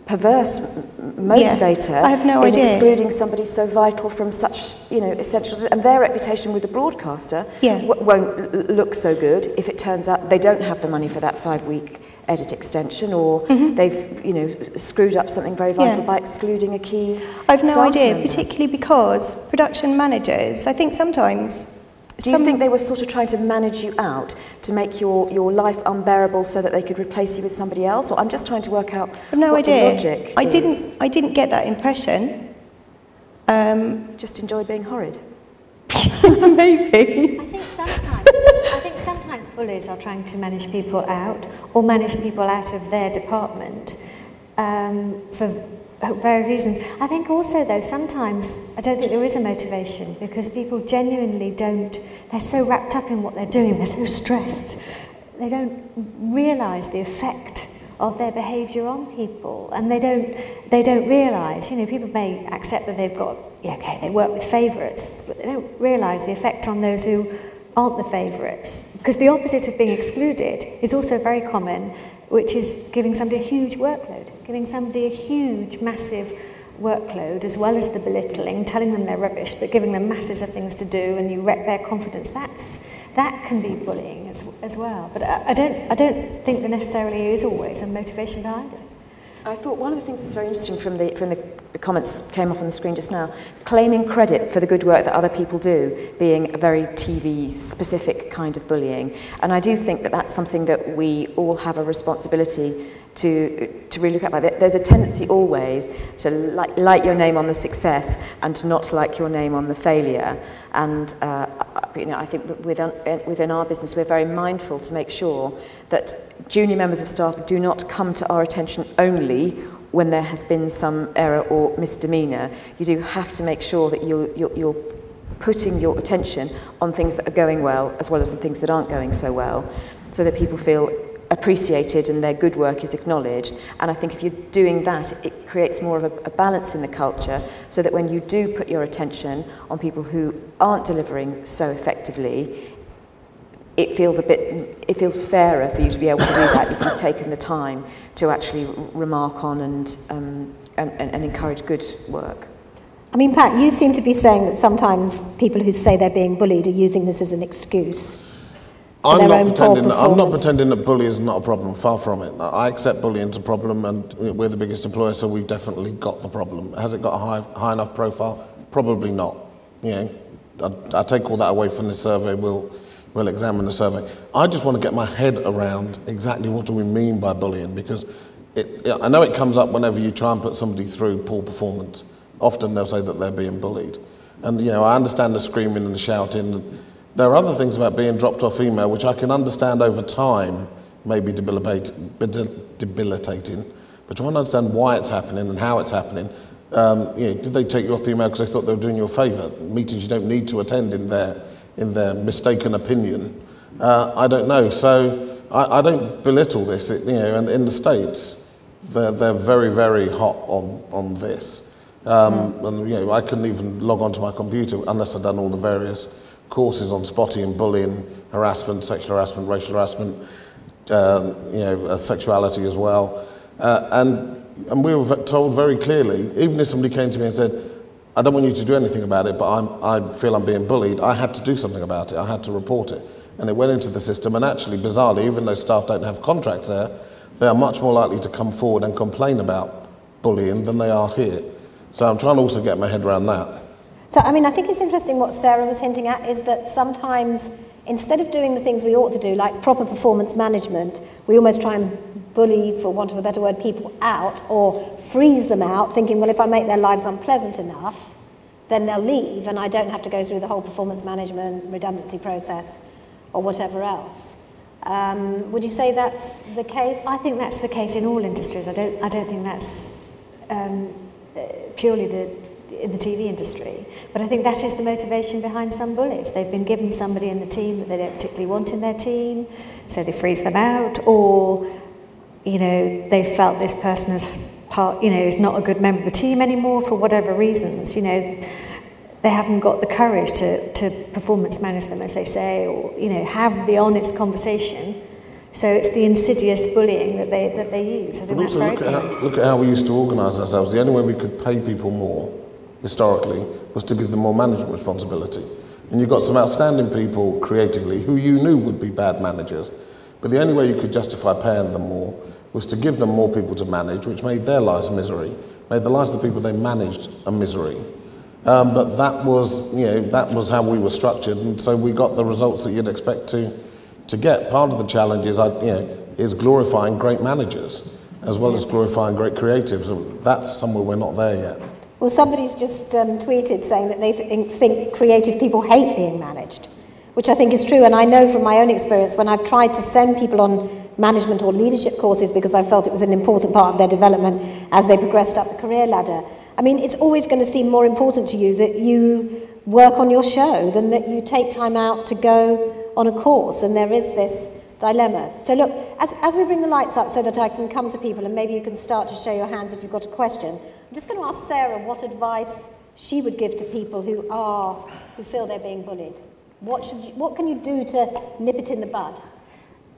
perverse motivator I have no in idea. excluding somebody so vital from such, essentials, and their reputation with the broadcaster won't look so good if it turns out they don't have the money for that 5-week edit extension, or they've screwed up something very vital by excluding a key I've no staff idea, member. particularly because production managers, I think sometimes... Do you think they were sort of trying to manage you out to make your life unbearable so that they could replace you with somebody else? Or I'm just trying to work out I've no what idea. the logic is. I didn't get that impression. Just enjoy being horrid. Maybe. I think sometimes bullies are trying to manage people out or manage people out of their department for various reasons. I think also, though, sometimes I don't think there is a motivation because people genuinely don't, they're so wrapped up in what they're doing, they're so stressed, they don't realise the effect of their behaviour on people, and they don't realise, people may accept that they've got, they work with favourites, but they don't realise the effect on those who aren't the favourites. Because the opposite of being excluded is also very common, which is giving somebody a huge workload, giving somebody a huge, massive workload, as well as the belittling, telling them they're rubbish, but giving them masses of things to do, and you wreck their confidence. That can be bullying as well. But I don't think there necessarily is always a motivation behind it. I thought one of the things that was very interesting from the comments that came up on the screen just now, claiming credit for the good work that other people do, being a very TV-specific kind of bullying. And I do think that that's something that we all have a responsibility to really look at. There's a tendency always to like your name on the success and to not like your name on the failure. And I think within our business we're very mindful to make sure that junior members of staff do not come to our attention only when there has been some error or misdemeanour. You do have to make sure that you're putting your attention on things that are going well as well as on things that aren't going so well, so that people feel appreciated and their good work is acknowledged. And I think if you're doing that, it creates more of a balance in the culture, so that when you do put your attention on people who aren't delivering so effectively, it feels fairer for you to be able to do that if you've taken the time to actually remark on and encourage good work. I mean, Pat, you seem to be saying that sometimes people who say they're being bullied are using this as an excuse. I'm not pretending that bullying is not a problem, far from it. I accept bullying as a problem, and we're the biggest employer, so we've definitely got the problem. Has it got a high enough profile? Probably not. I take all that away from the survey. We'll examine the survey. I just want to get my head around exactly what do we mean by bullying, because I know it comes up whenever you try and put somebody through poor performance. Often they'll say that they're being bullied. And I understand the screaming and the shouting. There are other things about being dropped off email which I can understand over time may be debilitating, but trying to understand why it's happening and how it's happening. Did they take you off the email because they thought they were doing you a favour? Meetings you don't need to attend in their mistaken opinion. I don't know. So I don't belittle this. And in the States, they're very, very hot on this. And I couldn't even log onto my computer unless I'd done all the various courses on spotting bullying, harassment, sexual harassment, racial harassment, sexuality as well. And we were told very clearly, even if somebody came to me and said, I don't want you to do anything about it, but I feel I'm being bullied, I had to do something about it. I had to report it. And it went into the system, and actually, bizarrely, even though staff don't have contracts there, they are much more likely to come forward and complain about bullying than they are here. So I'm trying to also get my head around that. So, I think it's interesting what Sarah was hinting at is that sometimes, instead of doing the things we ought to do, like proper performance management, we almost try and bully, for want of a better word, people out or freeze them out, thinking, well, if I make their lives unpleasant enough, then they'll leave and I don't have to go through the whole performance management redundancy process or whatever else. Would you say that's the case? I think that's the case in all industries. I don't think that's purely in the TV industry, but I think that is the motivation behind some bullies. They've been given somebody in the team that they don't particularly want in their team, so they freeze them out, or they felt this person is is not a good member of the team anymore for whatever reasons. They haven't got the courage to performance manage them, as they say, or have the honest conversation. So it's the insidious bullying that they use. I think that's very common. Look at how we used to organise ourselves. The only way we could pay people more, historically, was to give them more management responsibility. And you've got some outstanding people creatively who you knew would be bad managers, but the only way you could justify paying them more was to give them more people to manage, which made their lives misery, made the lives of the people they managed a misery. But that was how we were structured, and so we got the results that you'd expect to get. Part of the challenge is glorifying great managers as well as glorifying great creatives, and that's somewhere we're not there yet. Well, somebody's just tweeted saying that they think creative people hate being managed, which I think is true. And I know from my own experience, when I've tried to send people on management or leadership courses because I felt it was an important part of their development as they progressed up the career ladder, it's always going to seem more important to you that you work on your show than that you take time out to go on a course. And there is this dilemma. So look, as we bring the lights up so that I can come to people and maybe you can start to show your hands if you've got a question, I'm just going to ask Sarah what advice she would give to people who feel they're being bullied. What can you do to nip it in the bud?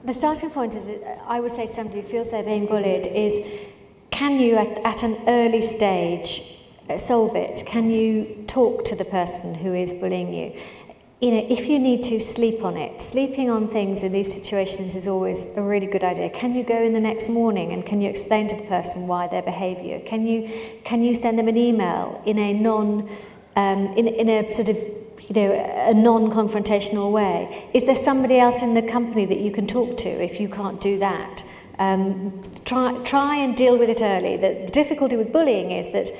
The starting point is, I would say to somebody who feels they're being bullied is, can you at an early stage solve it? Can you talk to the person who is bullying you? You know, if you need to, sleep on it. Sleeping on things in these situations is always a really good idea. Can you go in the next morning and can you explain to the person why their behaviour? Can you send them an email in a in a sort of, you know, a non-confrontational way? Is there somebody else in the company that you can talk to if you can't do that? Try and deal with it early. The difficulty with bullying is that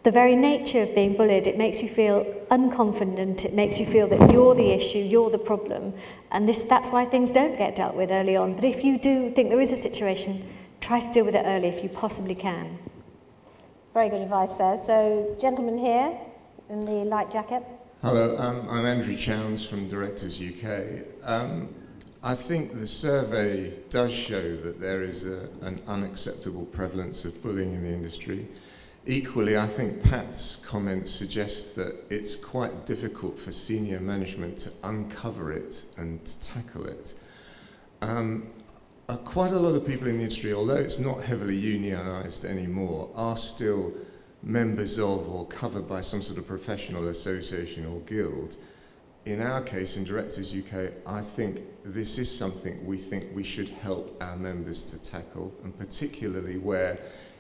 the very nature of being bullied, it makes you feel unconfident, it makes you feel that you're the issue, you're the problem, and that's why things don't get dealt with early on. But if you do think there is a situation, try to deal with it early if you possibly can. Very good advice there. So, gentleman here in the light jacket. Hello, I'm Andrew Chowns from Directors UK. I think the survey does show that there is an unacceptable prevalence of bullying in the industry. Equally, I think Pat's comment suggests that it's quite difficult for senior management to uncover it and to tackle it. Quite a lot of people in the industry, although it's not heavily unionised anymore, are still members of or covered by some sort of professional association or guild. In our case, in Directors UK, I think this is something we think we should help our members to tackle, and particularly where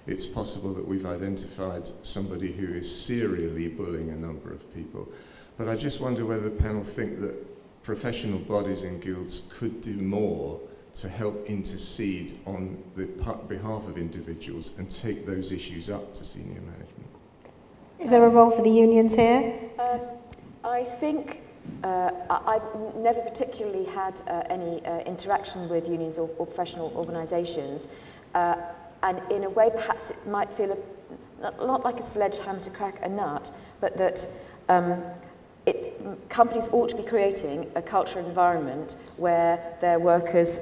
it's possible that we've identified somebody who is serially bullying a number of people. But I just wonder whether the panel think that professional bodies and guilds could do more to help intercede on the behalf of individuals and take those issues up to senior management. Is there a role for the unions here? I think I've never particularly had any interaction with unions or professional organisations. And in a way, perhaps it might feel not like a sledgehammer to crack a nut, but that companies ought to be creating a cultural environment where their workers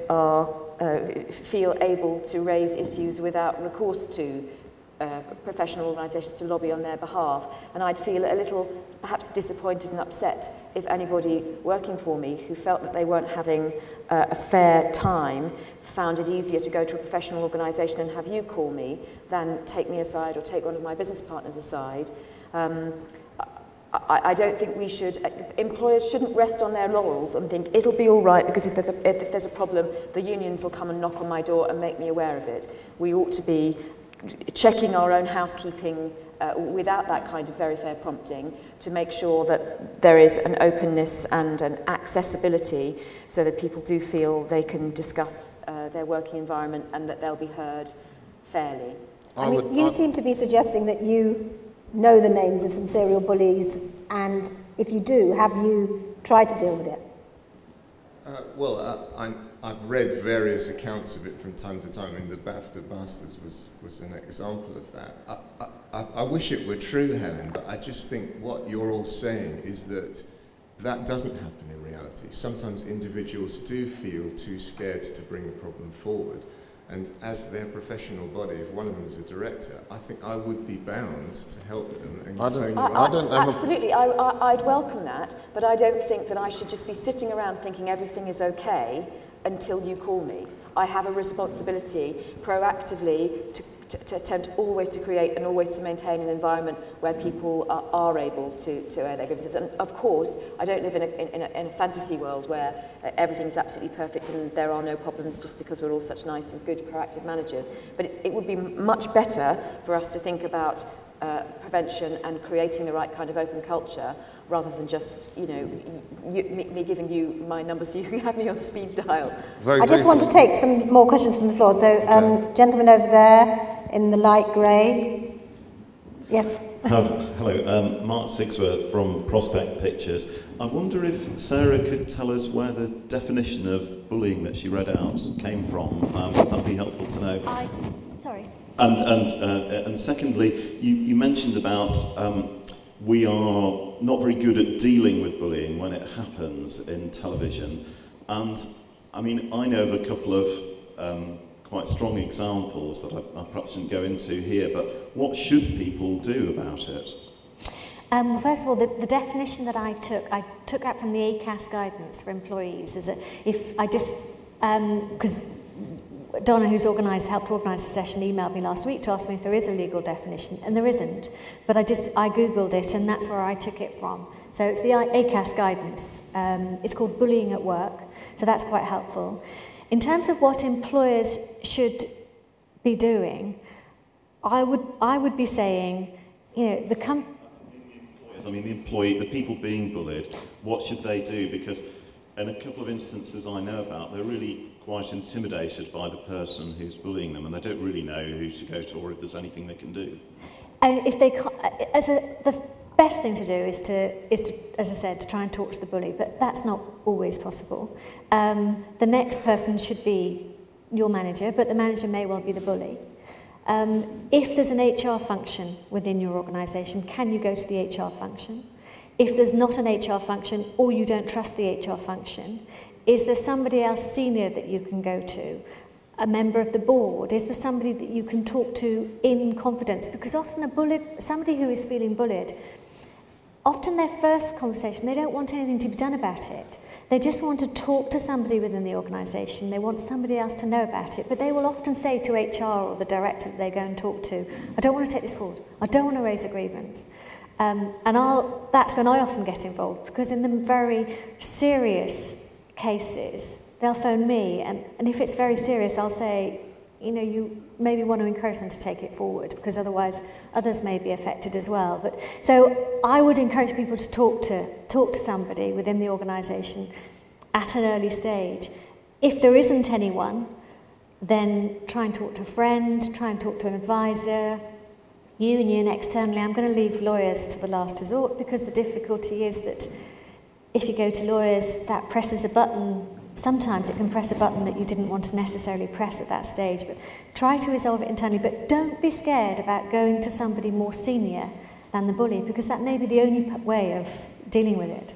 feel able to raise issues without recourse to professional organisations to lobby on their behalf. And I'd feel a little perhaps disappointed and upset if anybody working for me who felt that they weren't having a fair time found it easier to go to a professional organisation and have you call me than take me aside or take one of my business partners aside. I don't think we should, employers shouldn't rest on their laurels and think it'll be all right because if there's a problem, the unions will come and knock on my door and make me aware of it. We ought to be checking our own housekeeping without that kind of very fair prompting to make sure that there is an openness and an accessibility so that people do feel they can discuss their working environment and that they'll be heard fairly. You seem to be suggesting that you know the names of some serial bullies, and if you do, have you tried to deal with it? I've read various accounts of it from time to time. I mean, the BAFTA Bastards was an example of that. I wish it were true, Helen, but I just think what you're all saying is that doesn't happen in reality. Sometimes individuals do feel too scared to bring a problem forward. And as their professional body, if one of them is a director, I think I would be bound to help them. And absolutely, I'd welcome that, but I don't think that I should just be sitting around thinking everything is okay until you call me. I have a responsibility proactively to attempt always to create and always to maintain an environment where people are able to air their grievances. And of course, I don't live in a fantasy world where everything is absolutely perfect and there are no problems just because we're all such nice and good proactive managers. But it would be much better for us to think about prevention and creating the right kind of open culture rather than just, you know, me giving you my number so you can have me on speed dial. I just want to take some more questions from the floor. So, gentleman over there in the light grey. Yes. Hello, Mark Sigsworth from Prospect Pictures. I wonder if Sarah could tell us where the definition of bullying that she read out came from. That'd be helpful to know. Sorry. And secondly, you mentioned about we are not very good at dealing with bullying when it happens in television. And I mean, I know of a couple of quite strong examples that I perhaps shouldn't go into here, but what should people do about it? First of all, the definition that I took that from the ACAS guidance for employees, is that if I just, because Donna, who's helped organise the session, emailed me last week to ask me if there is a legal definition, and there isn't. But I Googled it, and that's where I took it from. So it's the ACAS guidance. It's called Bullying at Work, so that's quite helpful. In terms of what employers should be doing, I would be saying, you know, the people being bullied, what should they do? Because in a couple of instances I know about, they're really quite intimidated by the person who's bullying them, and they don't really know who to go to or if there's anything they can do. And if they can't, the best thing to do is to, as I said, to try and talk to the bully, but that's not always possible. The next person should be your manager, but the manager may well be the bully. If there's an HR function within your organisation, can you go to the HR function? If there's not an HR function, or you don't trust the HR function, is there somebody else senior that you can go to? A member of the board? Is there somebody that you can talk to in confidence? Because often somebody who is feeling bullied, often their first conversation, they don't want anything to be done about it. They just want to talk to somebody within the organisation. They want somebody else to know about it. But they will often say to HR or the director that they go and talk to, I don't want to take this forward. I don't want to raise a grievance. That's when I often get involved, because in the very serious cases, they'll phone me, and if it's very serious, I'll say, you know, you maybe want to encourage them to take it forward, because otherwise others may be affected as well. But so I would encourage people to talk to somebody within the organisation at an early stage. If there isn't anyone, then try and talk to a friend, try and talk to an advisor, union, externally. I'm going to leave lawyers to the last resort, because the difficulty is that if you go to lawyers, that presses a button. Sometimes it can press a button that you didn't want to necessarily press at that stage, but try to resolve it internally. But don't be scared about going to somebody more senior than the bully, because that may be the only way of dealing with it.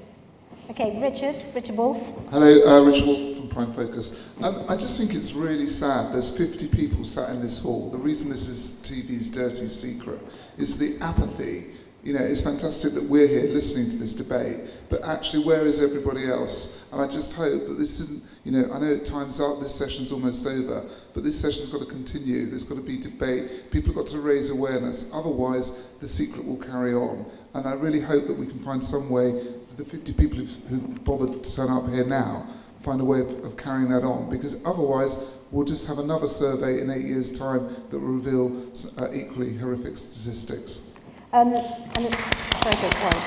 Okay, Richard Wolfe. Hello, Richard Wolfe from Prime Focus. I just think it's really sad. There's 50 people sat in this hall. The reason this is TV's dirty secret is the apathy. You know, it's fantastic that we're here listening to this debate, but actually, where is everybody else? And I just hope that this isn't, you know, I know time's up, this session's almost over, but this session's got to continue. There's got to be debate. People have got to raise awareness. Otherwise, the secret will carry on. And I really hope that we can find some way, with the 50 people who bothered to turn up here now, find a way of carrying that on, because otherwise, we'll just have another survey in 8 years' time that will reveal equally horrific statistics. And it's a very good point.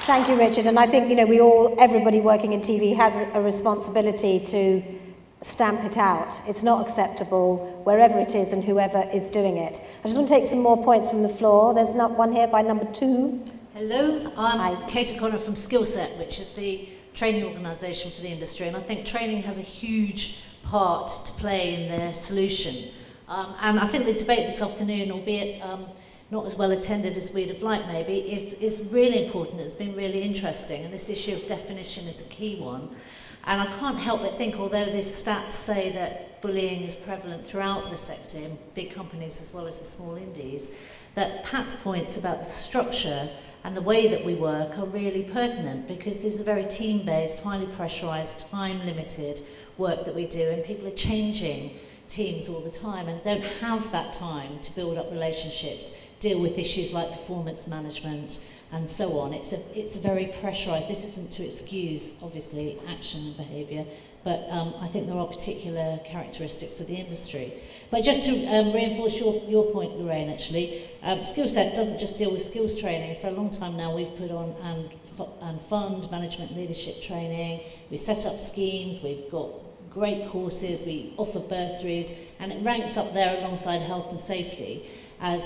Thank you, Richard. And I think, you know, everybody working in TV has a responsibility to stamp it out. It's not acceptable wherever it is and whoever is doing it. I just want to take some more points from the floor. There's not one here by number 2. Hello, I'm Kate O'Connor from Skillset, which is the training organisation for the industry. And I think training has a huge part to play in their solution. And I think the debate this afternoon, albeit not as well attended as we'd have liked maybe, is really important. It's been really interesting, and this issue of definition is a key one. And I can't help but think, although these stats say that bullying is prevalent throughout the sector, in big companies as well as the small indies, that Pat's points about the structure and the way that we work are really pertinent, because this is a very team-based, highly pressurised, time-limited work that we do, and people are changing teams all the time and don't have that time to build up relationships, deal with issues like performance management and so on. It's a very pressurised, this isn't to excuse obviously action and behaviour, but I think there are particular characteristics of the industry. But just to reinforce your point, Lorraine, actually, Skillset doesn't just deal with skills training. For a long time now we've put on and fund management leadership training, we've set up schemes, we've got great courses, we offer bursaries, and it ranks up there alongside health and safety as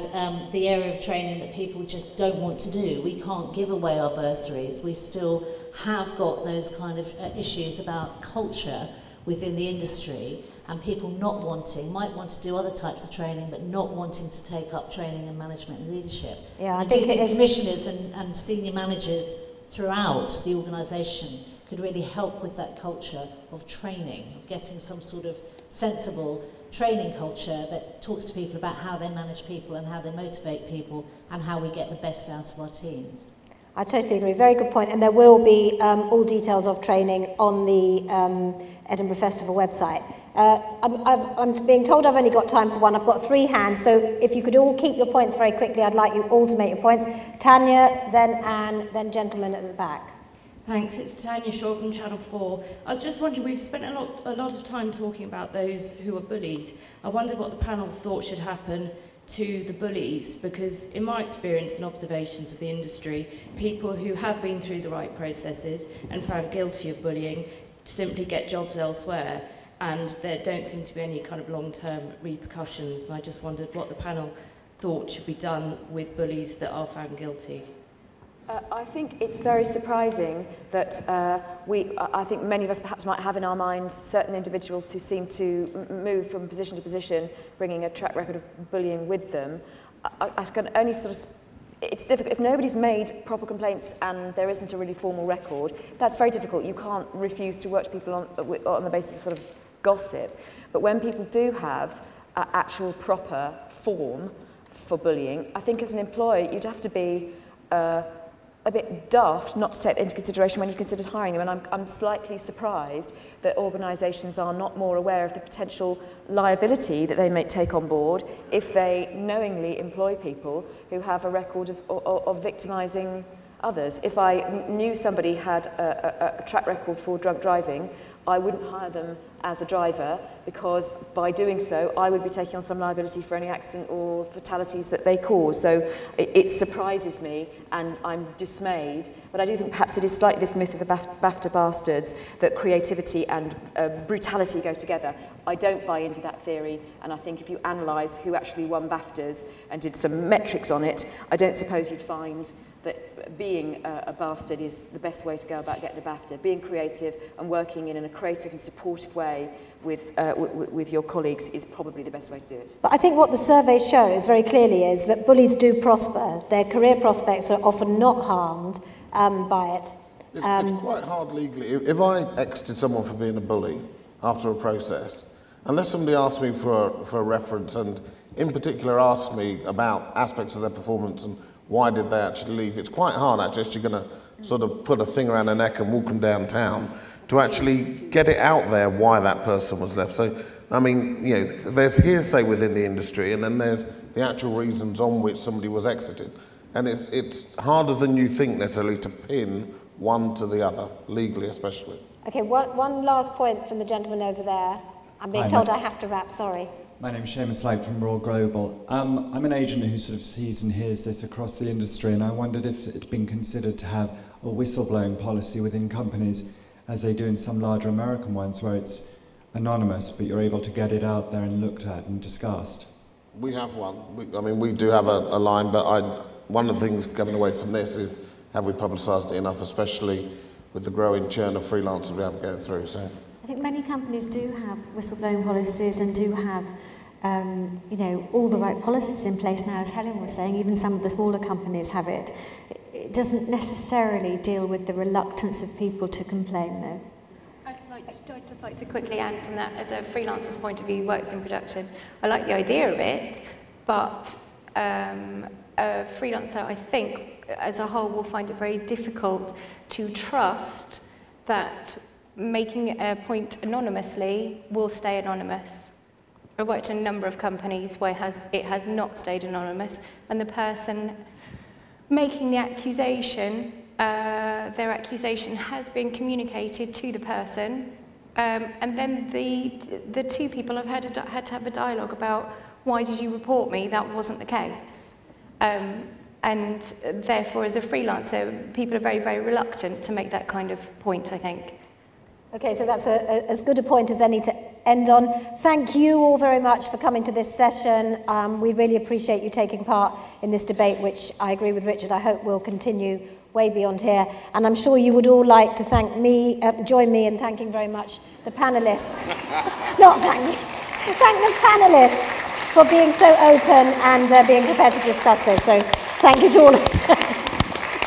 the area of training that people just don't want to do. We can't give away our bursaries. We still have got those kind of issues about culture within the industry, and people might want to do other types of training, but not wanting to take up training in management and leadership. Yeah, I think commissioners and senior managers throughout the organisation could really help with that culture of training, of getting some sort of sensible training culture that talks to people about how they manage people and how they motivate people and how we get the best out of our teams. I totally agree. Very good point. And there will be all details of training on the Edinburgh Festival website. I'm being told I've only got time for one. I've got 3 hands, so if you could all keep your points very quickly, I'd like you all to make your points. Tanya, then Anne, then gentleman at the back. Thanks. It's Tanya Shaw from Channel 4. I was just wondering, we've spent a lot of time talking about those who are bullied. I wondered what the panel thought should happen to the bullies, because in my experience and observations of the industry, people who have been through the right processes and found guilty of bullying simply get jobs elsewhere, and there don't seem to be any kind of long-term repercussions. And I just wondered what the panel thought should be done with bullies that are found guilty. I think it's very surprising that I think many of us perhaps might have in our minds certain individuals who seem to move from position to position, bringing a track record of bullying with them. I can only sort of, it's difficult, if nobody's made proper complaints and there isn't a really formal record, that's very difficult. You can't refuse to work people on the basis of sort of gossip. But when people do have actual proper form for bullying, I think as an employer you'd have to be a bit daft not to take that into consideration when you consider hiring them, and I'm slightly surprised that organisations are not more aware of the potential liability that they may take on board if they knowingly employ people who have a record of victimising others. If I knew somebody had a track record for drunk driving, I wouldn't hire them as a driver, because by doing so I would be taking on some liability for any accident or fatalities that they cause. So it surprises me and I'm dismayed, but I do think perhaps it is slightly this myth of the BAFTA bastards that creativity and brutality go together. I don't buy into that theory, and I think if you analyse who actually won BAFTAs and did some metrics on it, I don't suppose you'd find that being a bastard is the best way to go about getting a BAFTA. Being creative and working in a creative and supportive way with your colleagues is probably the best way to do it. But I think what the survey shows very clearly is that bullies do prosper. Their career prospects are often not harmed by it. It's quite hard legally. If I exited someone for being a bully after a process, unless somebody asked me for a reference and in particular asked me about aspects of their performance and why did they actually leave, it's quite hard actually if you're going to sort of put a thing around their neck and walk them downtown to actually get it out there why that person was left. So, I mean, you know, there's hearsay within the industry and then there's the actual reasons on which somebody was exited. And it's harder than you think necessarily to pin one to the other, legally especially. Okay, one last point from the gentleman over there. I'm being told I have to wrap, sorry. My name's Seamus Light from Raw Global. I'm an agent who sort of sees and hears this across the industry, and I wondered if it had been considered to have a whistleblowing policy within companies, as they do in some larger American ones, where it's anonymous, but you're able to get it out there and looked at and discussed. We have one. We do have a line, but one of the things coming away from this is, have we publicised it enough, especially with the growing churn of freelancers we have going through. So I think many companies do have whistleblowing policies and do have all the right policies in place now, as Helen was saying. Even some of the smaller companies have it. It doesn't necessarily deal with the reluctance of people to complain, though. I'd just like to quickly add from that, as a freelancer's point of view, works in production, I like the idea of it, but a freelancer, I think, as a whole, will find it very difficult to trust that making a point anonymously will stay anonymous. I've worked in a number of companies where it has not stayed anonymous, and the person making the accusation, their accusation has been communicated to the person, and then the two people have had to have a dialogue about, why did you report me? That wasn't the case. And therefore, as a freelancer, people are very, very reluctant to make that kind of point, I think. Okay, so that's as good a point as any to end on. Thank you all very much for coming to this session. We really appreciate you taking part in this debate, which I agree with Richard, I hope will continue way beyond here. And I'm sure you would all like to join me in thanking very much the panellists. Thank the panellists for being so open and being prepared to discuss this. So thank you to all.